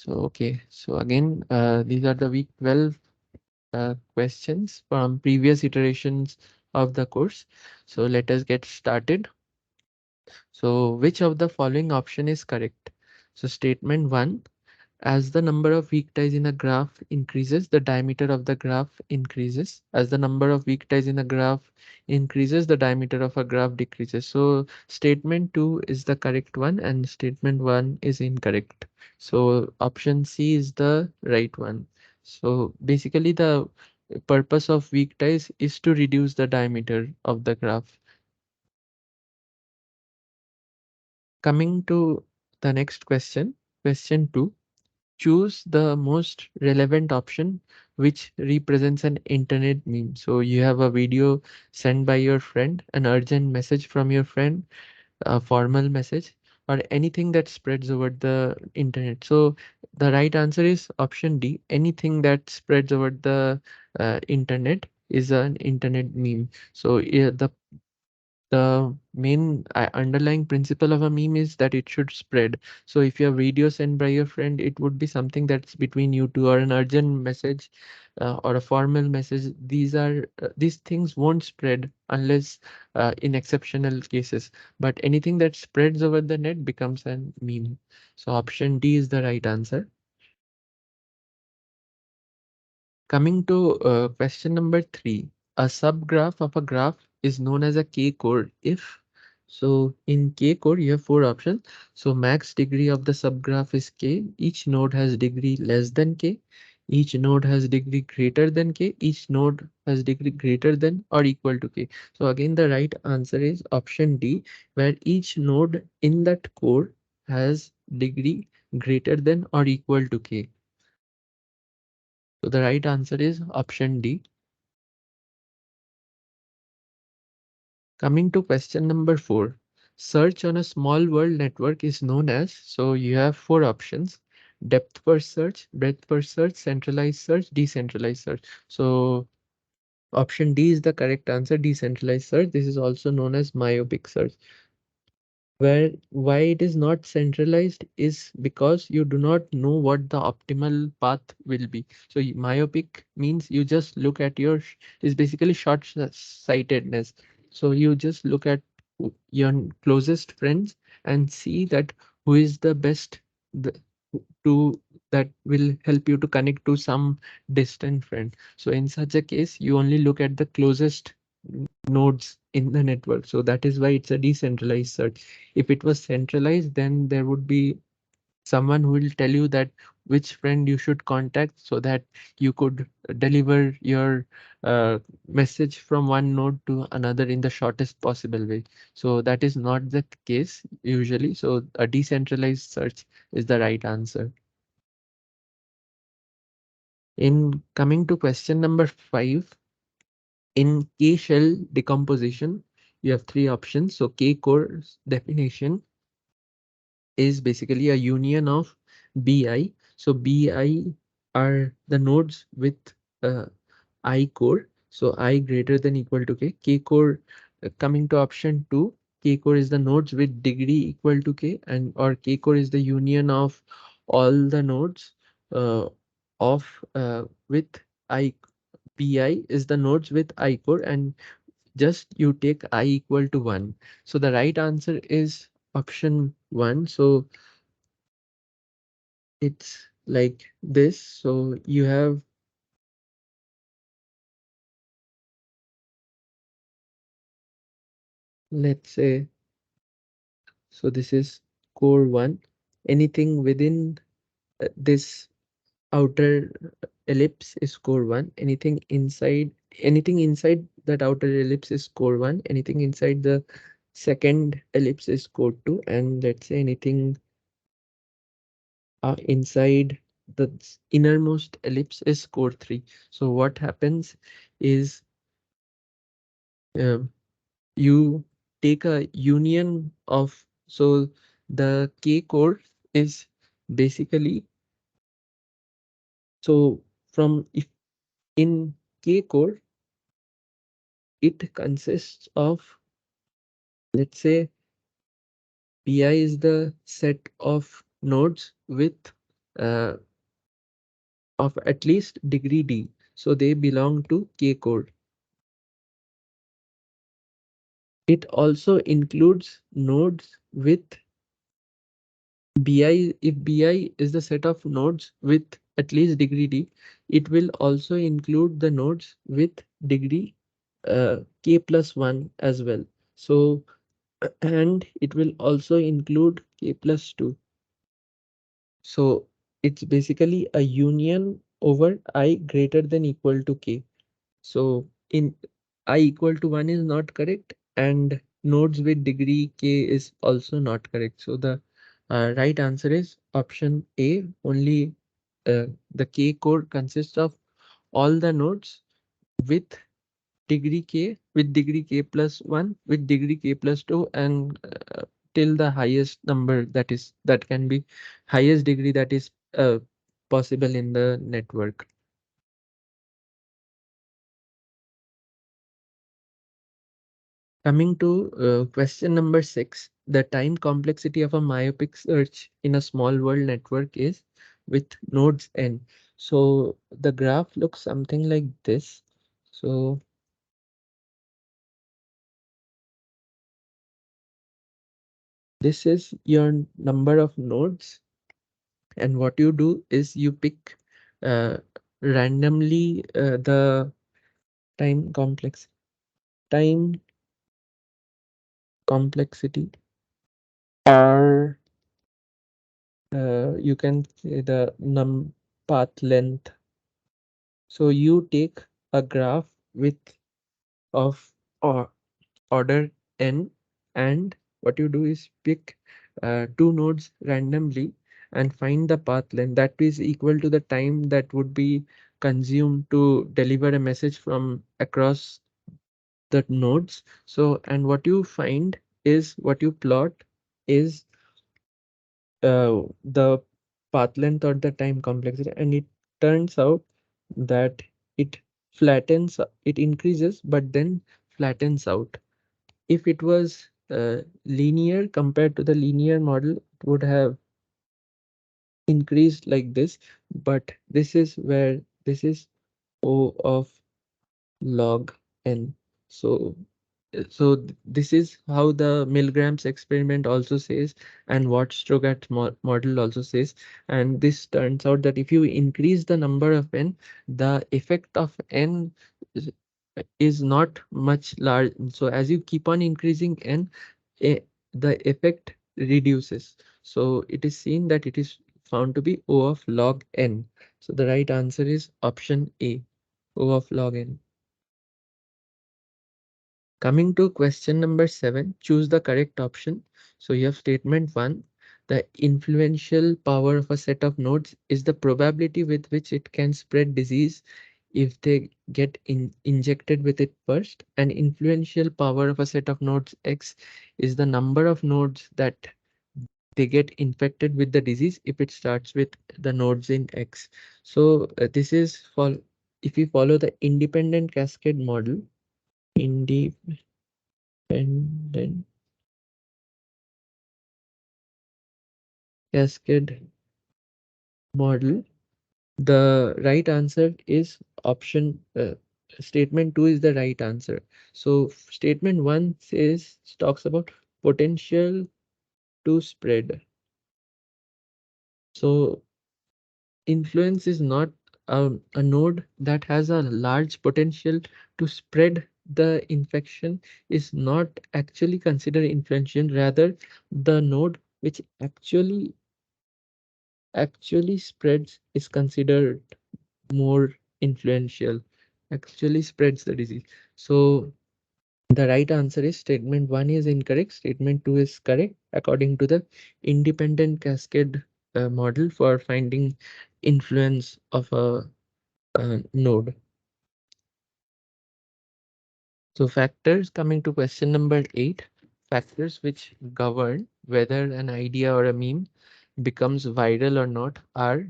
Okay, so again, these are the week 12 questions from previous iterations of the course. So let us get started. So which of the following option is correct? So statement 1, as the number of weak ties in a graph increases, the diameter of the graph increases. As the number of weak ties in a graph increases, the diameter of a graph decreases. So statement 2 is the correct one and statement 1 is incorrect. So option C is the right one. So basically the purpose of weak ties is to reduce the diameter of the graph. Coming to the next question, question 2. Choose the most relevant option which represents an internet meme. So you have a video sent by your friend, an urgent message from your friend, a formal message, or anything that spreads over the internet. So the right answer is option D. Anything that spreads over the internet is an internet meme. So yeah, the main underlying principle of a meme is that it should spread. So if your video sent by your friend, it would be something that's between you two, or an urgent message or a formal message. These things won't spread unless in exceptional cases, but anything that spreads over the net becomes a meme. So option D is the right answer. Coming to question number 3, a subgraph of a graph is known as a k-core if. So in k-core, you have four options. So max degree of the subgraph is k. Each node has degree less than k. Each node has degree greater than k. Each node has degree greater than or equal to k. So again, the right answer is option D, where each node in that core has degree greater than or equal to k. So the right answer is option D. Coming to question number 4, search on a small world network is known as, so you have four options: depth first search, breadth first search, centralized search, decentralized search. So option D is the correct answer, decentralized search. This is also known as myopic search. Where why it is not centralized is because you do not know what the optimal path will be. So myopic means you just look at your is basically short sightedness. So you just look at your closest friends and see that who is the best the, to that will help you to connect to some distant friend. So in such a case, you only look at the closest nodes in the network. So that is why it's a decentralized search. If it was centralized, then there would be someone who will tell you that which friend you should contact so that you could deliver your message from one node to another in the shortest possible way. So that is not the case usually. So a decentralized search is the right answer. In coming to question number 5, in K shell decomposition, you have three options. So K core definition is basically a union of BI. So BI are the nodes with uh, I core. So I greater than equal to K. K core coming to option 2. K core is the nodes with degree equal to K, and or K core is the union of all the nodes uh, of with I. BI is the nodes with I core, and just you take I equal to 1. So the right answer is option 1. So it's like this. So you have, let's say, so this is core 1. Anything within this outer ellipse is core 1. Anything inside that outer ellipse is core 1. Anything inside the second ellipse is core 2. And let's say anything inside the innermost ellipse is core 3. So what happens is um, you take a union of, so the K core is basically, so from if in K core, it consists of, let's say, Pi is the set of nodes with uh, of at least degree D. So they belong to K core. It also includes nodes with BI. If BI is the set of nodes with at least degree D, it will also include the nodes with degree K plus 1 as well. So, and it will also include K plus 2. So it's basically a union over I greater than equal to K. So in I equal to 1 is not correct, and nodes with degree K is also not correct. So the right answer is option A. Only the K core consists of all the nodes with degree K, with degree K plus 1, with degree K plus 2, and till the highest number that can be highest degree that is possible in the network. Coming to question number 6, the time complexity of a myopic search in a small world network is with nodes n. So the graph looks something like this. So this is your number of nodes, and what you do is you pick uh, randomly the time complex time complexity, or you can say the path length. So you take a graph with of or order n, and what you do is pick two nodes randomly and find the path length that is equal to the time that would be consumed to deliver a message from across the nodes. So, and what you find is what you plot is the path length or the time complexity, and it turns out that it it increases, but then flattens out. If it was linear compared to the linear model, it would have increased like this, but this is where this is O of log n. So this is how the Milgram's experiment also says, and what Strogat model also says. And this turns out that if you increase the number of n, the effect of n is, is not much large. So as you keep on increasing n, eh, the effect reduces. So it is seen that it is found to be O of log n. So the right answer is option A, O of log n. Coming to question number 7, choose the correct option. So you have statement 1. The influential power of a set of nodes is the probability with which it can spread disease if they get injected with it first. And influential power of a set of nodes X is the number of nodes that they get infected with the disease if it starts with the nodes in X. So this is for if we follow the independent cascade model, independent cascade model, the right answer is option statement 2 is the right answer. So statement 1 says talks about potential to spread. So influence is not a node that has a large potential to spread the infection is not actually considered influential. Rather, the node which actually spreads is considered more influential, actually spreads the disease. So the right answer is statement 1 is incorrect, statement 2 is correct according to the independent cascade model for finding influence of a node. So factors, coming to question number 8, factors which govern whether an idea or a meme becomes viral or not are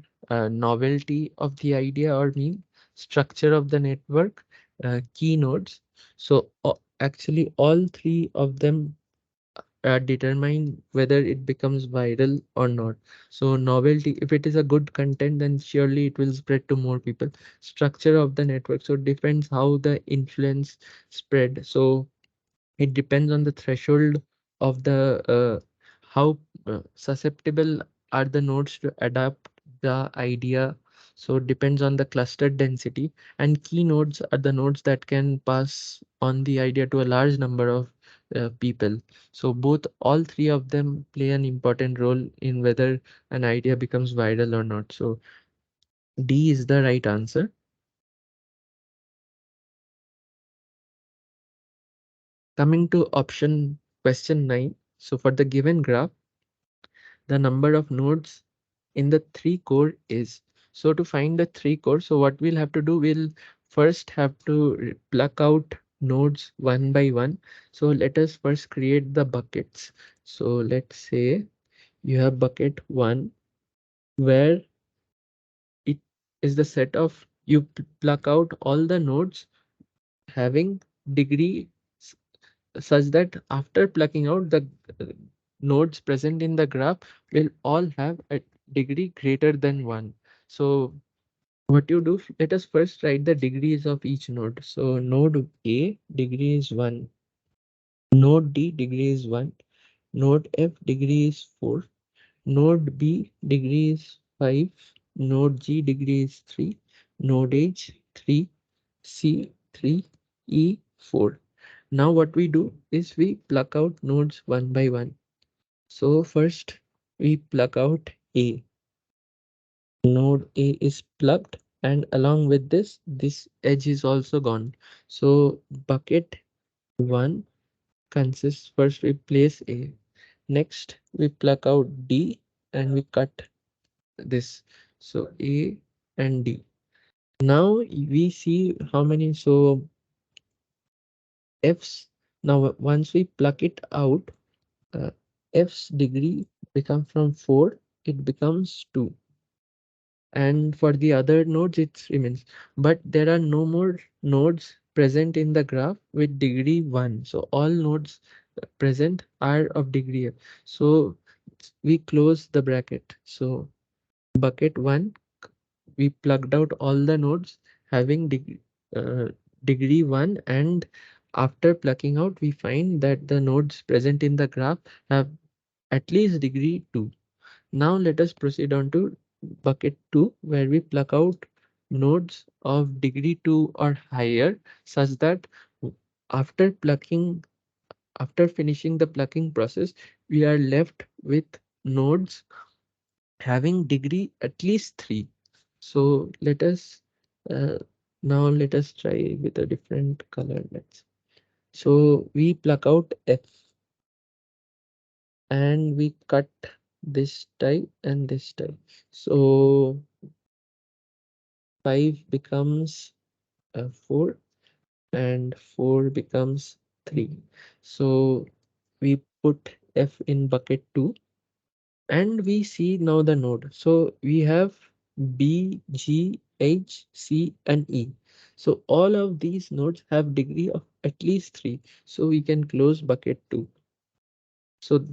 novelty of the idea or meme, structure of the network, key nodes. So actually all three of them determine whether it becomes viral or not. So novelty, if it is a good content, then surely it will spread to more people. Structure of the network, so it depends how the influence spread. So it depends on the threshold of the how susceptible are the nodes to adapt the idea. So it depends on the cluster density, and key nodes are the nodes that can pass on the idea to a large number of people. So both all three of them play an important role in whether an idea becomes viral or not. So D is the right answer. Coming to option question 9. So for the given graph, the number of nodes in the three core is. So to find the three core, so what we'll have to do, we'll first have to pluck out nodes one by one. So let us first create the buckets. So let's say you have bucket one, where it is the set of you pluck out all the nodes having degree such that after plucking out the uh, nodes present in the graph will all have a degree greater than 1. So what you do, let us first write the degrees of each node. So node A degree is 1, node D degree is 1, node F degree is 4, node B degree is 5, node G degree is 3, node H 3, C 3, E 4. Now what we do is we pluck out nodes one by one. So first we pluck out A. Node A is plucked, and along with this edge is also gone. So bucket 1 consists, first we place A. Next we pluck out D and we cut this. So A and D. Now we see how many. So F's. Now once we pluck it out, uh, F's degree becomes from 4, it becomes 2. And for the other nodes, it remains. But there are no more nodes present in the graph with degree 1. So all nodes present are of degree F. So we close the bracket. So bucket 1, we plugged out all the nodes having uh, degree 1, and after plucking out, we find that the nodes present in the graph have at least degree 2. Now let us proceed on to bucket 2, where we pluck out nodes of degree 2 or higher, such that after plucking, after finishing the plucking process, we are left with nodes having degree at least 3. So let us uh, now let us try with a different color. So we pluck out F and we cut this type and this type. So 5 becomes 4 and 4 becomes 3. So we put F in bucket 2 and we see now the node. So we have B, G, H, C and E. So all of these nodes have degree of at least 3. So we can close bucket 2. So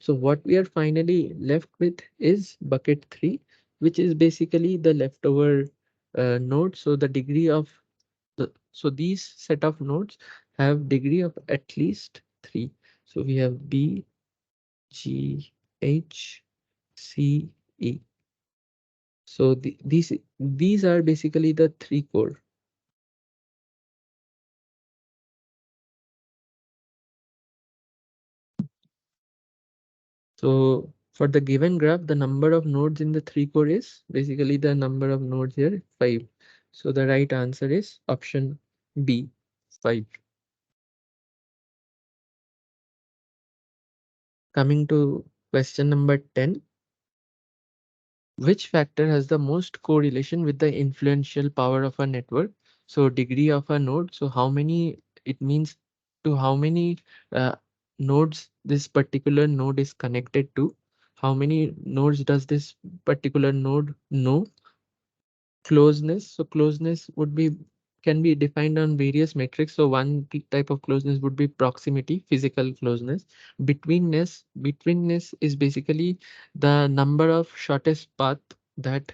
so what we are finally left with is bucket 3, which is basically the leftover node. So the degree of so these set of nodes have degree of at least 3. So we have B, G, H, C, E. So these are basically the three core. So for the given graph, the number of nodes in the three core is basically the number of nodes here, 5. So the right answer is option B, 5. Coming to question number 10. Which factor has the most correlation with the influential power of a network? So degree of a node. So how many, it means to how many uh, nodes this particular node is connected to. How many nodes does this particular node know? Closeness. So closeness would be can be defined on various metrics. So one type of closeness would be proximity, physical closeness. Betweenness is basically the number of shortest path that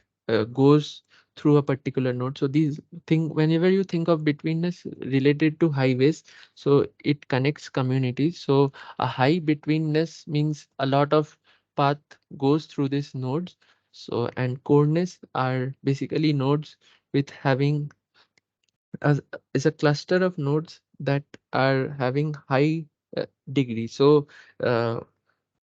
goes through a particular node. So these thing, whenever you think of betweenness related to highways, so it connects communities. So a high betweenness means a lot of path goes through these nodes. So and coreness are basically nodes with having as is a cluster of nodes that are having high degree. So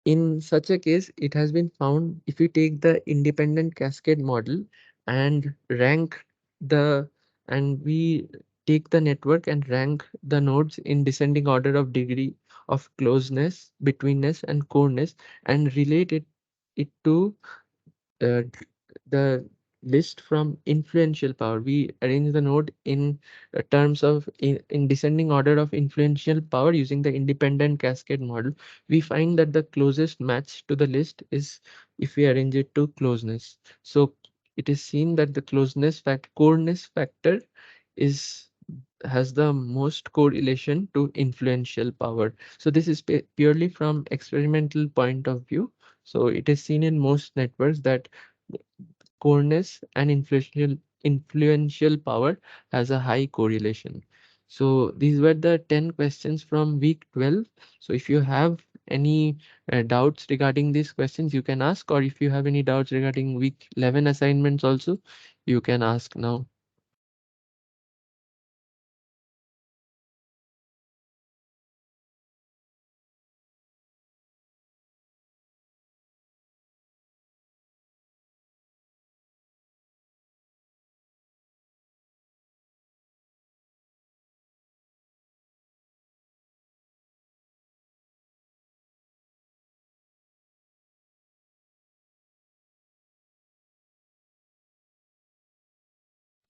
in such a case, it has been found if you take the independent cascade model and rank the and we take the network and rank the nodes in descending order of degree of closeness, betweenness, and coreness, and relate it to uh, the list from influential power. We arrange the node in terms of in descending order of influential power using the independent cascade model. We find that the closest match to the list is if we arrange it to closeness. So it is seen that the coreness factor is has the most correlation to influential power. So this is purely from experimental point of view. So it is seen in most networks that coreness and influential power has a high correlation. So these were the 10 questions from week 12. So if you have any doubts regarding these questions, you can ask, or if you have any doubts regarding week 11 assignments also, you can ask now.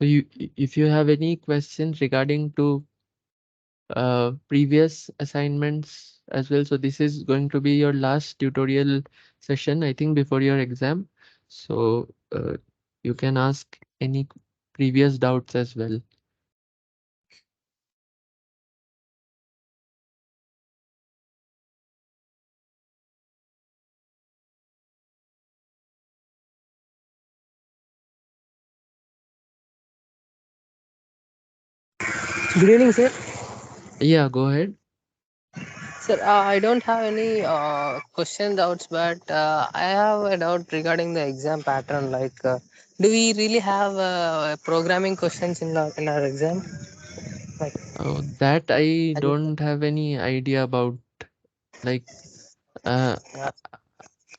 So if you have any questions regarding to previous assignments as well. So this is going to be your last tutorial session, I think, before your exam. So you can ask any previous doubts as well. Good evening, sir. Yeah, go ahead. Sir, I don't have any question doubts, but I have a doubt regarding the exam pattern. Like, do we really have programming questions in our exam? Like, That I I just, don't have any idea about. Like, uh, uh,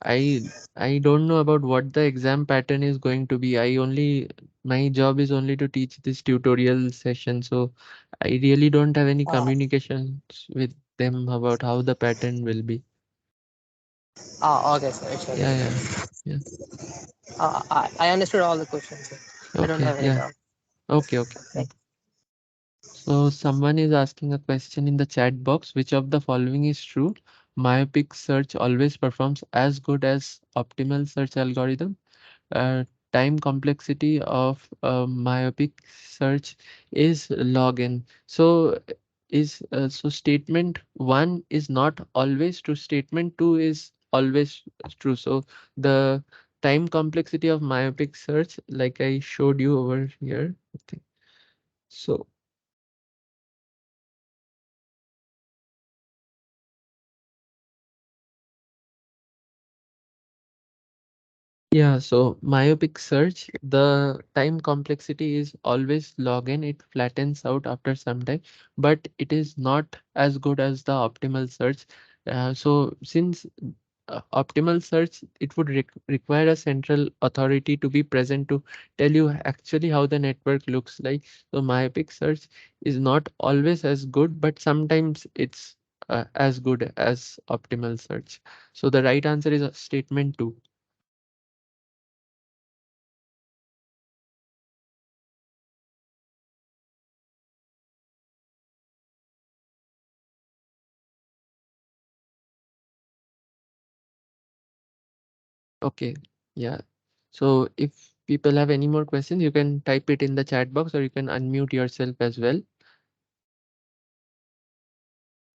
I I don't know about what the exam pattern is going to be. My job is only to teach this tutorial session, so I really don't have any uh, communications with them about how the pattern will be. okay, sir. It's Yeah, okay. yeah, yeah. I understood all the questions, sir. I don't Okay, have any yeah. doubt. Okay, okay. Thank So someone is asking a question in the chat box. Which of the following is true? Myopic search always performs as good as optimal search algorithm. uh, Time complexity of myopic search is log n. So statement one is not always true. Statement two is always true. So the time complexity of myopic search, like I showed you over here. Okay. So yeah, so myopic search, the time complexity is always log n. It flattens out after some time, but it is not as good as the optimal search. So since optimal search, it would require a central authority to be present to tell you actually how the network looks like. So myopic search is not always as good, but sometimes it's as good as optimal search. So the right answer is statement two. Okay, yeah. So if People have any more questions, you can type it in the chat box or you can unmute yourself as well.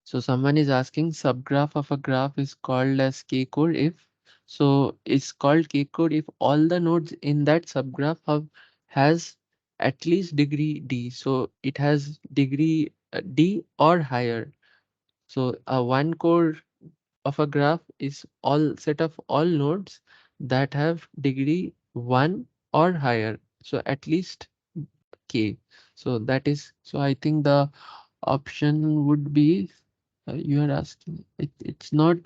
So someone is asking subgraph of a graph is called as k-core if. So it's called k-core if all the nodes in that subgraph have has at least degree d. So it has degree d or higher. So a one core of a graph is all set of all nodes that have degree 1 or higher. So at least k. So that is, so I think the option would be, you are asking, it's not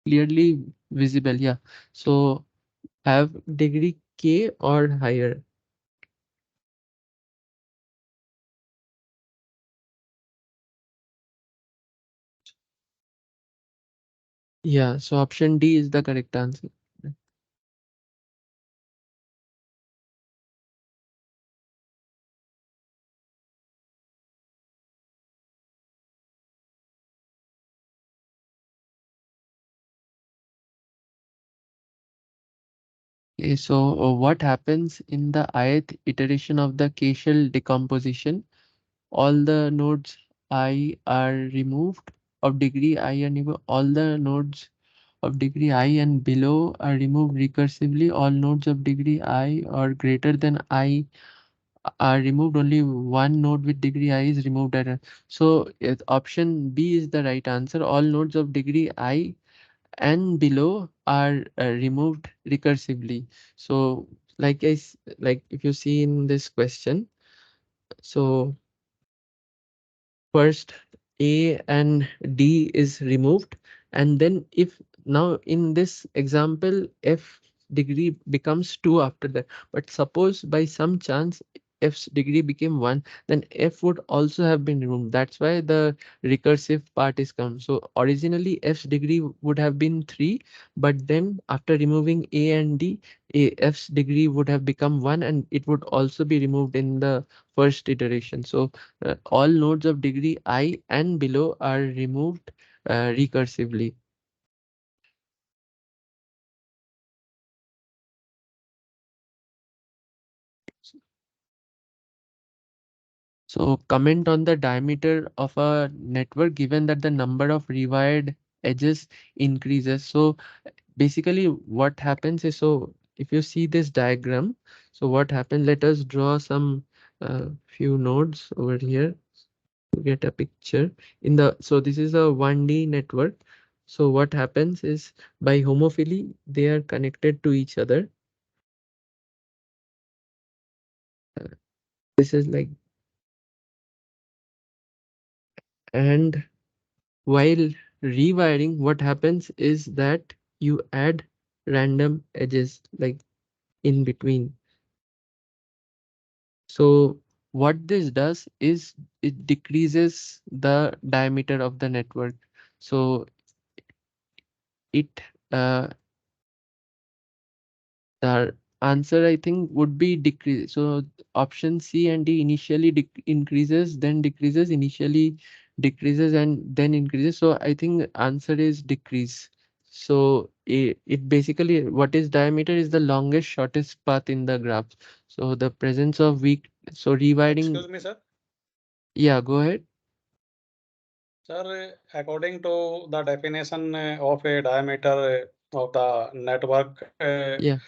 clearly visible. Yeah. So have degree k or higher. Yeah. So option D is the correct answer. Okay, so what happens in the ith iteration of the K-shell decomposition? All the nodes I are removed of degree I and all the nodes of degree I and below are removed recursively. All nodes of degree I or greater than I are removed. Only one node with degree I is removed. So option B is the right answer. All nodes of degree I and below are removed recursively. So like if you see in this question, so first A and D is removed, and then if now in this example F degree becomes 2 after that, but suppose by some chance F's degree became 1, then F would also have been removed. That's why the recursive part is come. So originally F's degree would have been 3, but then after removing A and D, F's degree would have become 1 and it would also be removed in the first iteration. So all nodes of degree I and below are removed recursively. So comment on the diameter of a network given that the number of rewired edges increases. So basically what happens is, so if you see this diagram, so what happens, let us draw some few nodes over here to get a picture in the, so this is a 1D network. So what happens is by homophily they are connected to each other. Uh, this is like, and while rewiring what happens is that you add random edges like in between. So what this does is it decreases the diameter of the network. So it the answer I think would be decrease. So option C and D initially increases, then decreases, initially decreases and then increases. So I think answer is decrease. So it basically, what is diameter is the longest shortest path in the graph. So the presence of weak, so rewiring. Excuse me, sir. Yeah, go ahead. Sir, according to the definition of a diameter of the network, Yeah,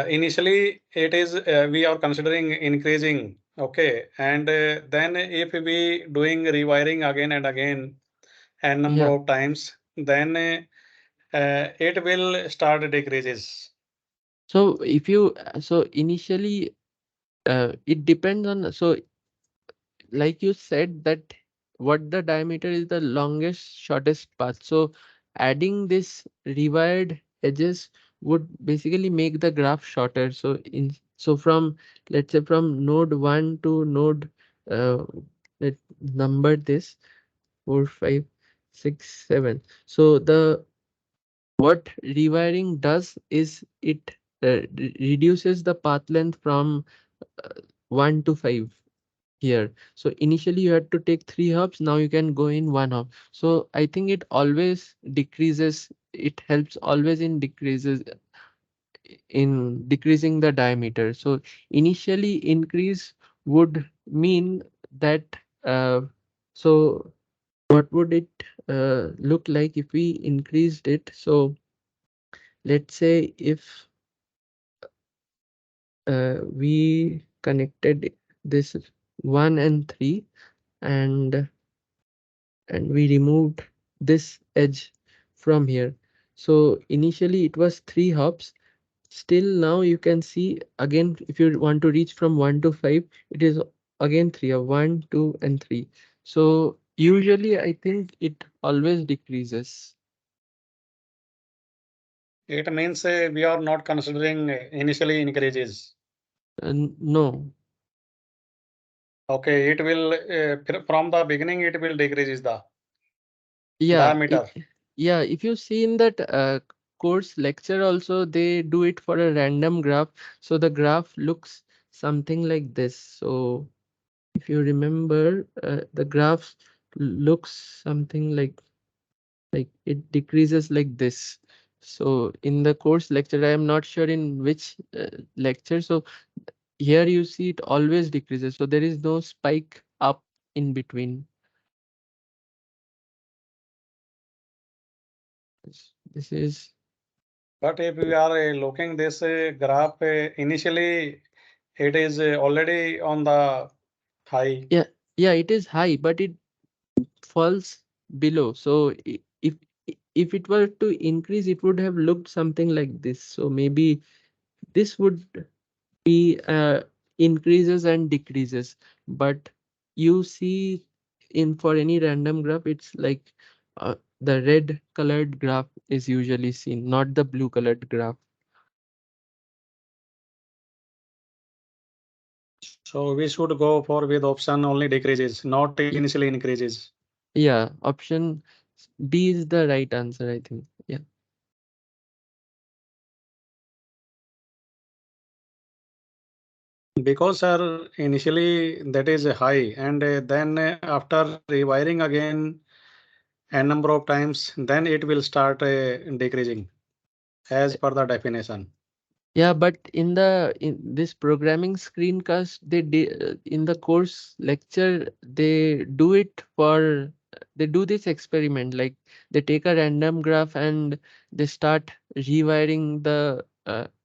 initially it is we are considering increasing, okay, and then if we doing rewiring again and again and number yeah. of times, then it will start decreases. So if you so initially it depends on, so like you said that what the diameter is the longest shortest path. So adding this rewired edges would basically make the graph shorter. So in, so from, let's say from node 1 to node, uh, let number this 4 5 6 7. So the what rewiring does is it reduces the path length from 1 to 5 here. So initially you had to take 3 hops, now you can go in 1 hop. So I think it always decreases, it helps always in decreases in decreasing the diameter. So initially increase would mean that uh, so what would it look like if we increased it? So let's say if we connected this 1 and 3 and we removed this edge from here. So initially it was 3 hops. Still now you can see again, if you want to reach from 1 to 5, it is again 3 of 1, 2 and 3. So usually I think it always decreases. It means we are not considering initially increases. No. Okay, it will from the beginning it will decreases the Yeah, diameter. yeah, if you see in that course lecture also, they do it for a random graph. So the graph looks something like this. So if you remember, the graph looks something like it decreases like this. So in the course lecture, I am not sure in which lecture. So here you see it always decreases. So there is no spike up in between. This is But if we are looking this graph, initially it is already on the high. yeah, yeah, it is high, but it falls below. So if it were to increase, it would have looked something like this. So maybe this would be increases and decreases, but you see in for any random graph, it's like the red colored graph is usually seen, not the blue colored graph. So we should go for with option only decreases, not Y- initially increases. Yeah, option B is the right answer, I think. Yeah. Because sir, initially that is high, and then after rewiring again n number of times, then it will start decreasing as per the definition. Yeah, but in this programming screencast, they in the course lecture they do this experiment, like they take a random graph and they start rewiring the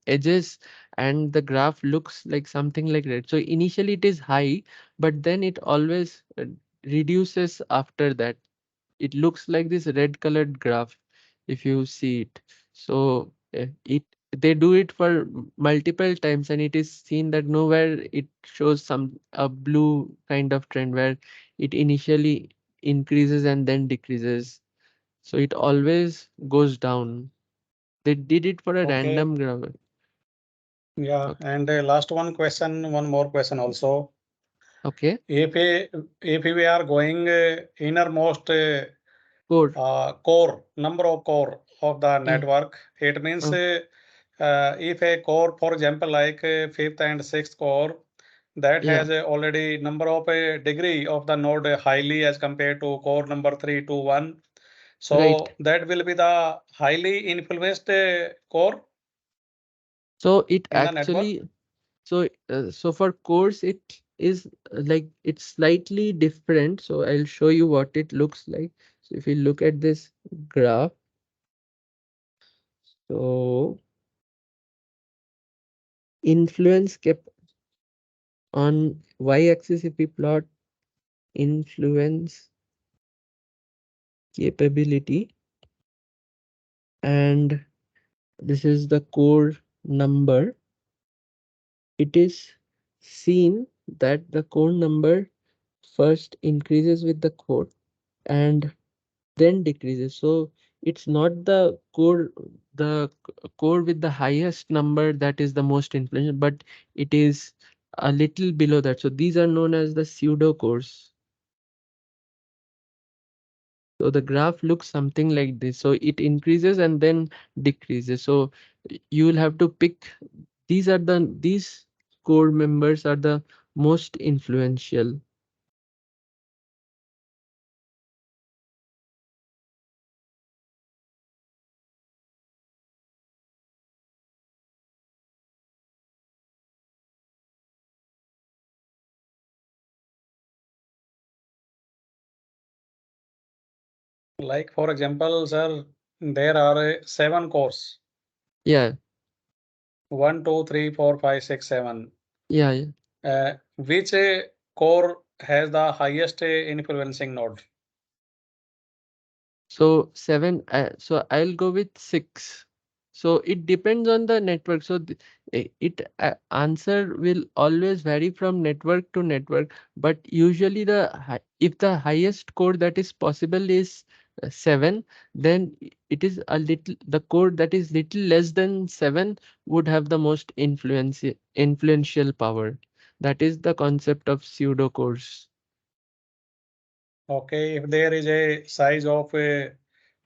edges, and the graph looks like something like that. So initially it is high, but then it always reduces after that. It looks like this red colored graph if you see it. So it they do it for multiple times, and it is seen that nowhere it shows some a blue kind of trend where it initially increases and then decreases. So it always goes down. They did it for a Okay, random graph. yeah, Okay. and last one question, one more question also. Okay. If if we are going innermost Core. core number of core of the Yeah. network, it means Uh, if a core, for example, like fifth and sixth core, that yeah. has already number of degree of the node highly as compared to core number 3 to 1. Right. So that will be the highly influenced core So it in the network. actually so for course it is like it's slightly different. So I'll show you what it looks like. So if you look at this graph, so influence kept on y-axis, if we plot influence capability, and this is the core number, it is seen that the core number first increases with the core and then decreases. So it's not the core with the highest number that is the most influential, but it is a little below that. So these are known as the pseudo cores. So the graph looks something like this. So it increases and then decreases. So you will have to pick, these core members are the most influential. Like for example, sir, there are seven cores. Yeah, 1, 2, 3, 4, 5, 6, 7. yeah, yeah. Which core has the highest influencing node? So seven. So I'll go with six. So it depends on the network. So it answer will always vary from network to network. But usually if the highest core that is possible is seven, then it is a little, the core that is little less than seven would have the most influential power. That is the concept of pseudo cores. Okay, if there is a size of a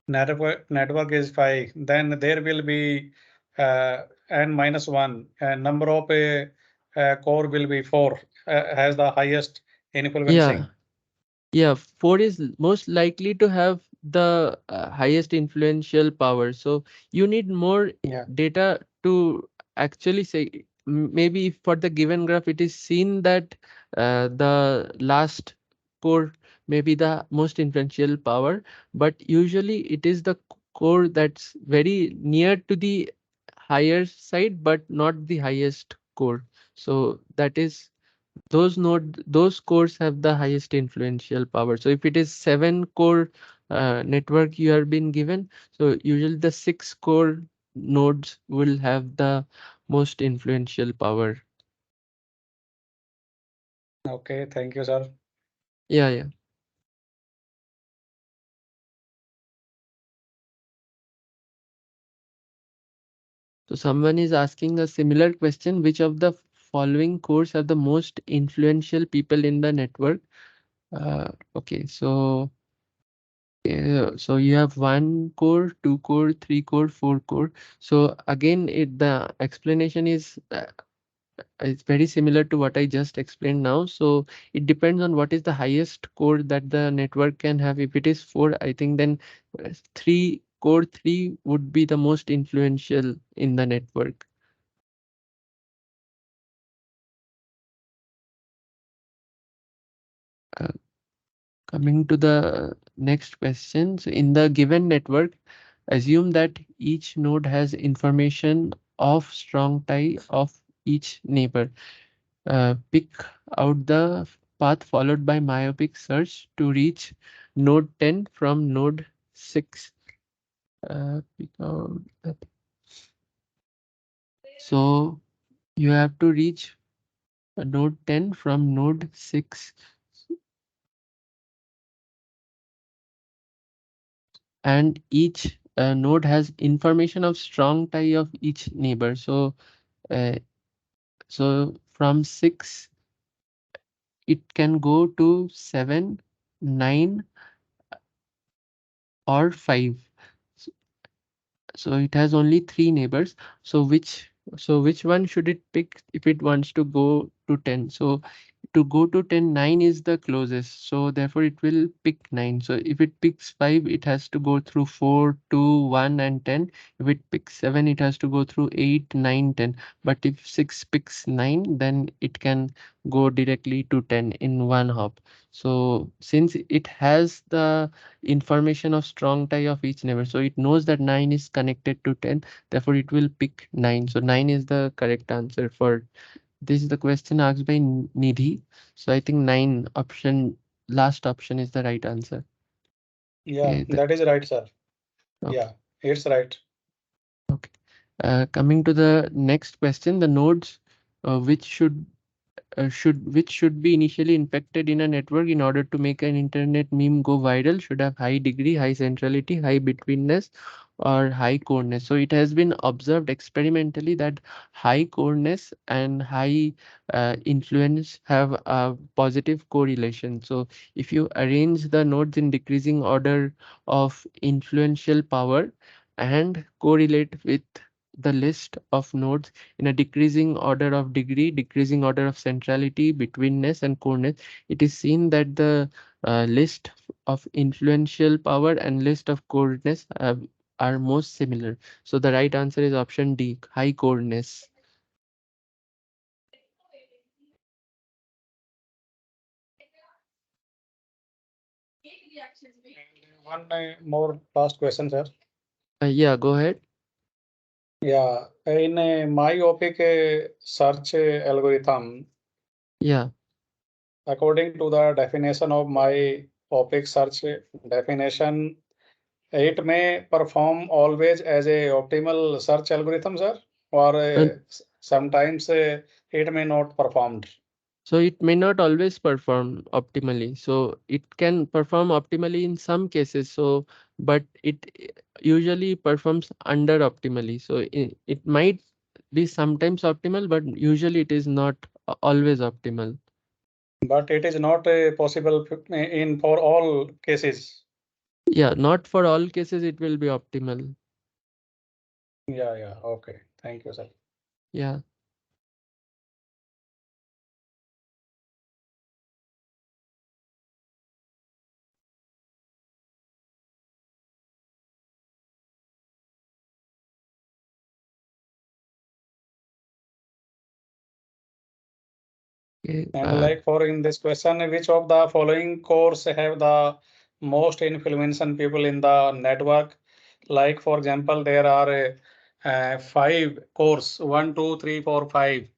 network is 5, then there will be n minus 1, and number of core will be 4, has the highest Yeah. influencing. Yeah, 4 is most likely to have the highest influential power. So you need more Yeah. data to actually say, maybe if for the given graph it is seen that the last core may be the most influential power, but usually it is the core that's very near to the higher side, but not the highest core. So that is those cores have the highest influential power. So if it is 7 core network you are being given, so usually the 6 core nodes will have the most influential power. Okay, thank you, sir. Yeah, yeah. So someone is asking a similar question: which of the following cores are the most influential people in the network? Okay, so so you have 1 core, 2 core, 3 core, 4 core. So again, the explanation is it's very similar to what I just explained now. So it depends on what is the highest core that the network can have. If it is 4, I think then 3 would be the most influential in the network. Uh, Coming to the next question. So in the given network, assume that each node has information of strong tie of each neighbor. Pick out the path followed by myopic search to reach node 10 from node 6. Pick out so you have to reach node 10 from node 6, and each node has information of strong tie of each neighbor. Uh, so from 6 it can go to 7, 9 or 5. So it has only 3 neighbors. So which one should it pick if it wants to go to 10? So to go to 10, 9 is the closest, so therefore it will pick 9. So if it picks 5, it has to go through 4, 2, 1 and 10. If it picks 7, it has to go through 8, 9, 10. But if 6 picks 9, then it can go directly to 10 in one hop. So since it has the information of strong tie of each neighbor, so it knows that 9 is connected to 10, therefore it will pick 9. So 9 is the correct answer for this. Is the question asked by Nidhi. So I think 9 option, last option is the right answer. Yeah, Okay, that is right, sir. okay, Yeah, it's right. okay. Coming to the next question, the nodes which should be initially infected in a network in order to make an internet meme go viral should have high degree, high centrality, high betweenness, or high coreness. So it has been observed experimentally that high coreness and high influence have a positive correlation. So if you arrange the nodes in decreasing order of influential power and correlate with the list of nodes in a decreasing order of degree, decreasing order of centrality, betweenness, and coreness, it is seen that the list of influential power and list of coreness are most similar. So the right answer is option D, high coreness. One more last question, sir. Yeah, go ahead. Yeah, in myopic search algorithm, Yeah. according to the definition of myopic search definition, it may perform always as a optimal search algorithm, sir, or And sometimes it may not performed. so it may not always perform optimally. So it can perform optimally in some cases. So, but it usually performs under optimally. So it might be sometimes optimal, but usually it is not always optimal. But it is not possible in for all cases. Yeah, not for all cases it will be optimal. Yeah, yeah. Okay. Thank you, sir. Yeah. Okay. And like for in this question, which of the following cores have the most influence on people in the network? Like for example, there are five cores, one, two, three, four, five.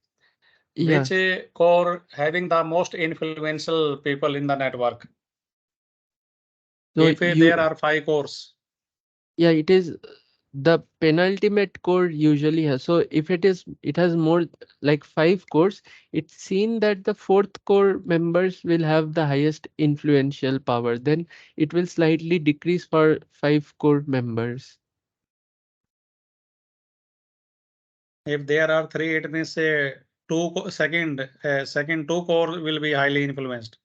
Yeah. Which core having the most influential people in the network? So If there you are five cores, Yeah, it is the penultimate core usually has. So if it has more like five cores, it's seen that the fourth core members will have the highest influential power. Then it will slightly decrease for five core members. if there are three, it means second two core will be highly influenced.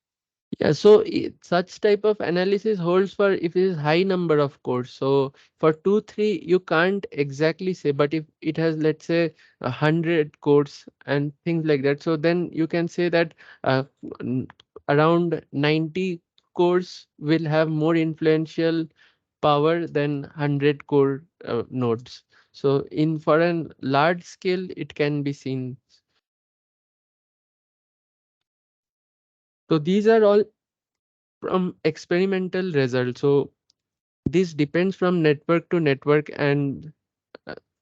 Yeah, so such type of analysis holds for if it is high number of cores. So for 2, 3, you can't exactly say, but if it has, let's say, 100 cores and things like that, so then you can say that uh, n- around 90 cores will have more influential power than 100 core nodes. So in for a large scale, it can be seen. So these are all from experimental results. So this depends from network to network uh,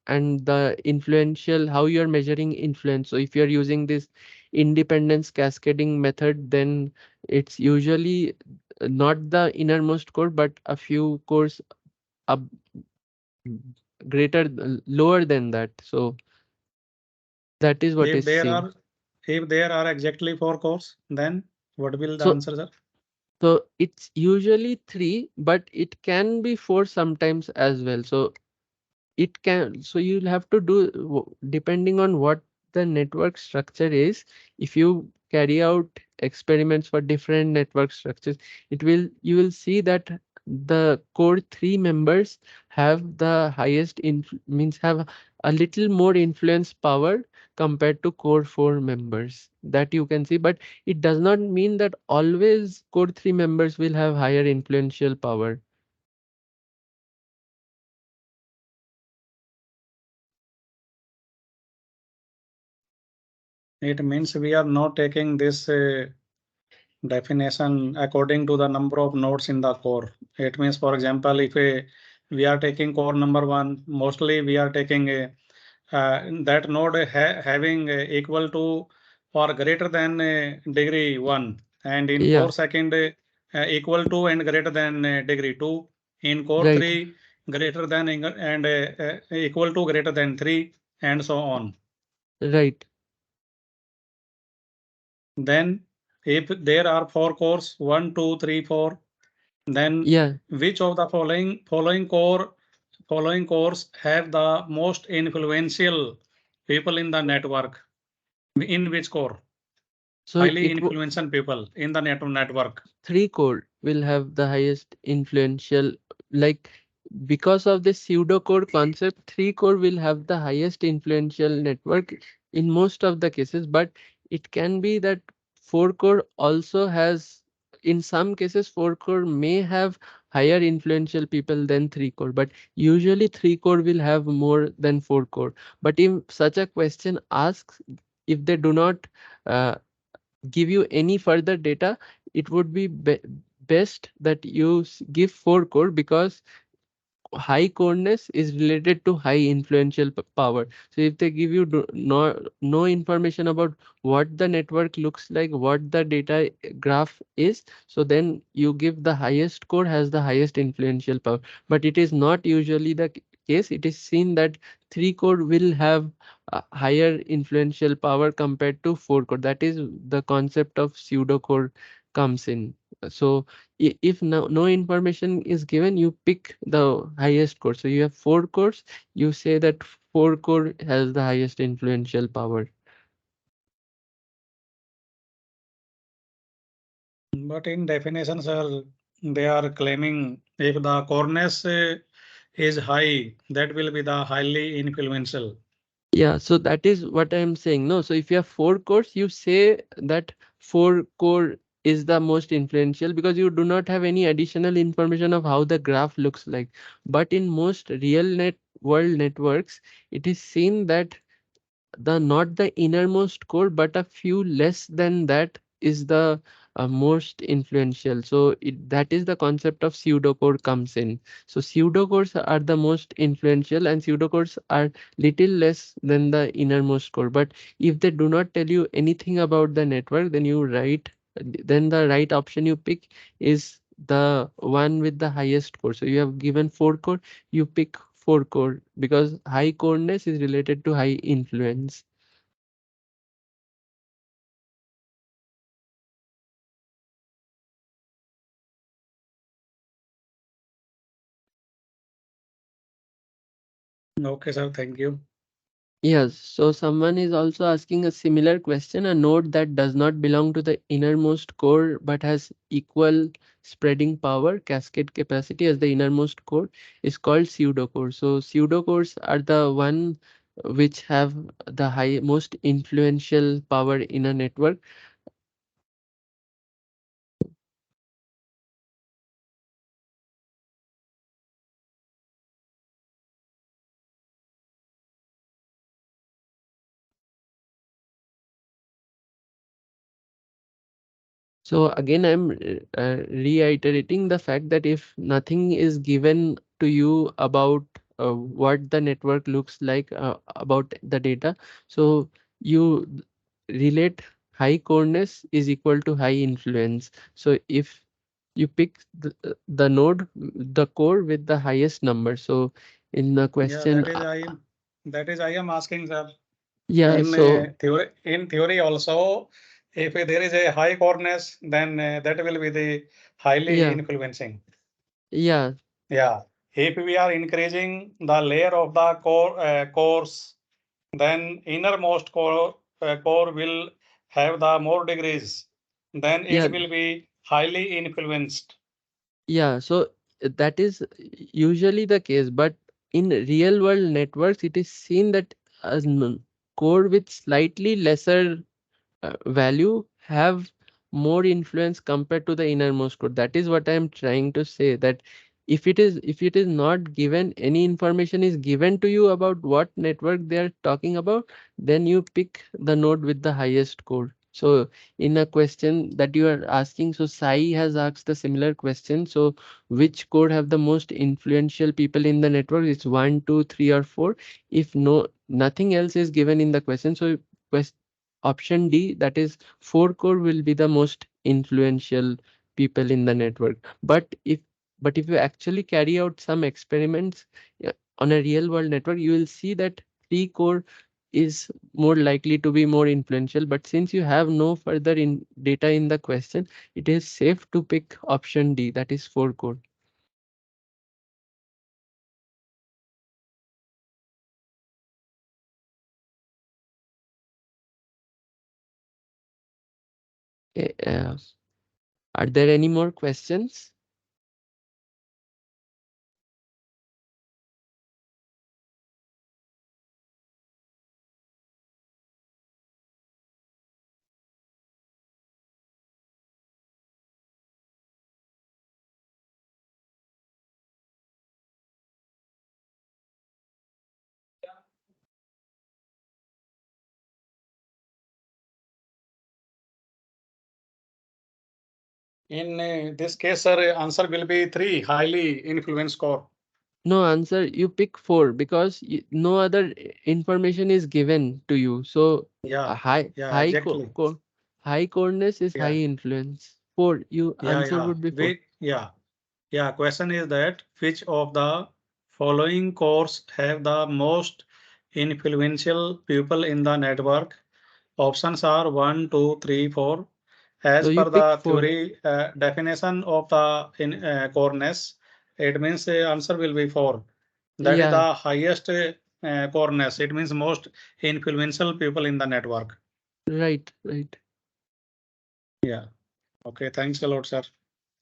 and the influential how you are measuring influence. So if you are using this independence cascading method, then it's usually not the innermost core but a few cores up lower than that. So that is what If is there seen. are if there are exactly four cores, then what will the So answer, sir? so it's usually 3, but it can be 4 sometimes as well. So it can, so you'll have to do depending on what the network structure is. If you carry out experiments for different network structures, you will see that the core 3 members have the highest means have a little more influence power compared to core 4 members, that you can see. But it does not mean that always core 3 members will have higher influential power. It means we are not taking this definition according to the number of nodes in the core. It means, for example, if we are taking core number one, mostly we are taking that node having equal to or greater than degree 1, and in Yeah, core second equal to and greater than degree 2, in core right, 3 greater than and equal to greater than 3, and so on. right. Then if there are four cores, 1, 2, 3, 4, then Yeah. which of the following cores have the most influential people in the network? In which core? So Highly influential people in the network. 3 core will have the highest influential, like because of the pseudo core concept, 3 core will have the highest influential network in most of the cases. But it can be that 4 core also has, in some cases 4 core may have higher influential people than 3 core, but usually 3 core will have more than 4 core. But if such a question asks, if they do not uh, give you any further data, it would be best that you give 4 core, because high coreness is related to high influential power. So if they give you no information about what the network looks like, what the data graph is, so then you give the highest core has the highest influential power. But it is not usually the case. It is seen that 3 core will have a higher influential power compared to 4 core. That is the concept of pseudo core comes in. So if no information is given, you pick the highest core. So you have 4 cores, you say that 4 core has the highest influential power. But in definition, sir, they are claiming if the coreness is high, that will be the highly influential. Yeah, so that is what I'm saying. No, so if you have 4 cores, you say that 4 core is the most influential, because you do not have any additional information of how the graph looks like. But in most real world networks, it is seen that the not the innermost core, but a few less than that is the most influential. So that is the concept of pseudocore comes in. So pseudocores are the most influential, and pseudocores are little less than the innermost core. But if they do not tell you anything about the network, then you write, then the right option you pick is the one with the highest core. So you have given 4 core, you pick 4 core, because high coreness is related to high influence. Okay, sir. Thank you. Yes, so someone is also asking a similar question. A node that does not belong to the innermost core but has equal spreading power, cascade capacity as the innermost core, is called pseudocore. So pseudocores are the one which have the high most influential power in a network. So again, I'm reiterating the fact that if nothing is given to you about what the network looks like, about the data, so you relate high coreness is equal to high influence. So if you pick the node, the core with the highest number. So in the Yeah, question, that is I am asking, sir. yeah, so In theory also, if there is a high coreness, then that will be the highly yeah, influencing. yeah, Yeah. If we are increasing the layer of the cores, then innermost core will have the more degrees. Then yeah. it will be highly influenced. Yeah, so that is usually the case, but in real world networks, it is seen that as core with slightly lesser value have more influence compared to the innermost core. That is what I am trying to say, that if it is not given, any information is given to you about what network they are talking about, then you pick the node with the highest core. So in a question that you are asking, so Sai has asked the similar question. So which core have the most influential people in the network? It's 1, 2, 3, or 4. If nothing else is given in the question, so option D, that is 4 core, will be the most influential people in the network. But if you actually carry out some experiments on a real world network, you will see that 3 core is more likely to be more influential. But since you have no further data in the question, it is safe to pick option D, that is 4 core. Eh, are there any more questions? In this case, sir, answer will be 3, highly influence core. No answer. You pick four because no other information is given to you. So Yeah, a high yeah, high exactly. high coldness is high Yeah, influence. Four. You yeah, answer yeah. would be four. Yeah. Question is that which of the following cores have the most influential people in the network? Options are 1, 2, 3, 4. So As you per pick the four. theory definition of the coreness, it means the answer will be 4. That is Yeah. the highest coreness. It means most influential people in the network. Right. Right. Yeah. Okay. Thanks a lot, sir.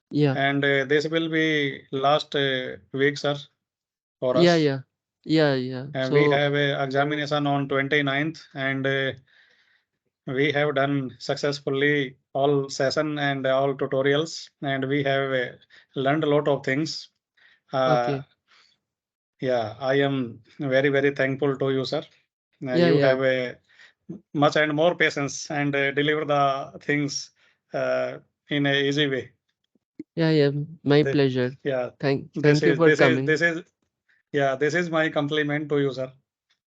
Yeah. And this will be last week, sir, for Yeah. us. Yeah. Yeah. Yeah. We So have a examination on 29th, and we have done successfully all session and all tutorials, and we have learned a lot of things. Uh, okay. yeah, I am very, very thankful to you, sir. Yeah. You Yeah. have a much and more patience and deliver the things uh, in a easy way. Yeah. Yeah. My The, pleasure. yeah, Thank you for coming. this is my compliment to you, sir.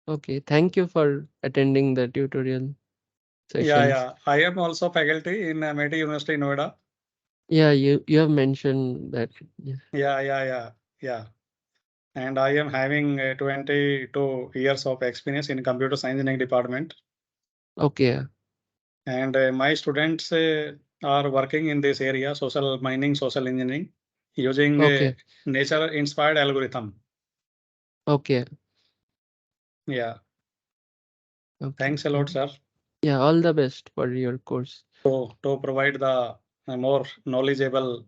Okay. Thank you for attending the tutorial Yeah, sessions. yeah. I am also faculty in MIT University, Noida. Yeah. You have mentioned that. Yeah. Yeah. And I am having 22 years of experience in computer science engineering department. Okay. And my students are working in this area, social mining, social engineering, using Okay. nature-inspired algorithm. Okay. Yeah. Okay. Thanks a lot, sir, Yeah. All the best for your course. to provide the more knowledgeable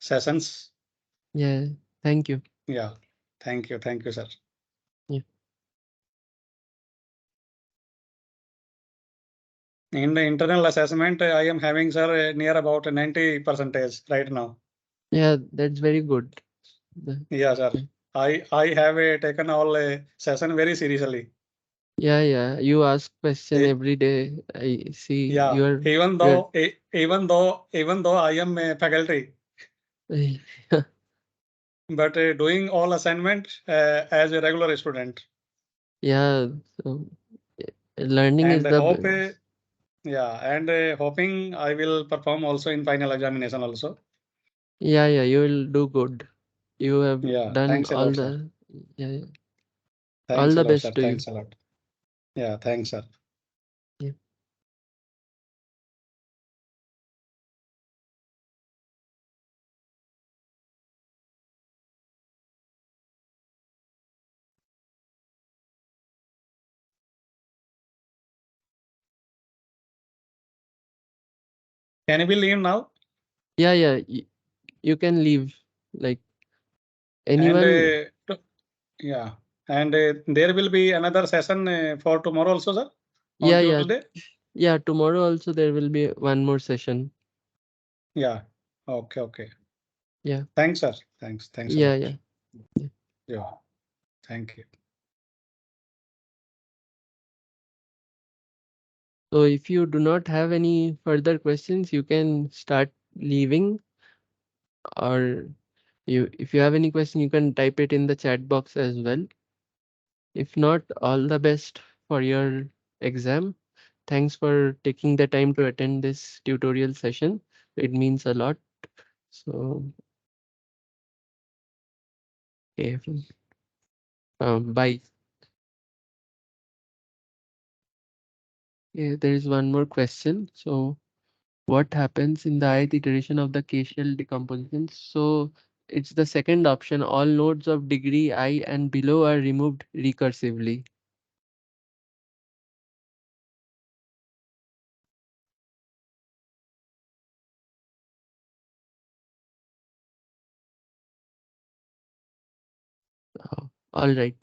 sessions. Yeah. Thank you. Yeah. Thank you. Thank you, sir. Yeah. In the internal assessment, I am having, sir, near about 90 percentage right now. Yeah. That's very good. Yeah, sir. I have taken all session very seriously. Yeah. Yeah. You ask question Eh, every day. I see yeah, you're even though I am a faculty, but doing all assignment as a regular student, yeah. So learning and is the hope and hoping I will perform also in final examination also. yeah. Yeah. You will do good. You have Yeah, done thanks a all lot, sir. the yeah. Yeah. All Thanks a the lot, sir. best to you. Thanks a lot. Yeah, thanks, sir. Yeah. Can we leave now? Yeah. Yeah. You can leave like And anyone. yeah, and there will be another session for tomorrow also, sir, on Yeah. Yeah. Tuesday. Yeah. Tomorrow also there will be one more session. Yeah. Okay. Okay. Yeah. Thanks, sir. Thanks. Thanks a Yeah. lot. Yeah. Yeah. Yeah. Thank you. So if you do not have any further questions, you can start leaving, or if you have any question, you can type it in the chat box as well. If not, all the best for your exam. Thanks for taking the time to attend this tutorial session. It means a lot. So, okay, bye. Yeah, there is one more question. So, what happens in the ith iteration of the K-shell decomposition? So, it's the second option. All nodes of degree I and below are removed recursively. All right.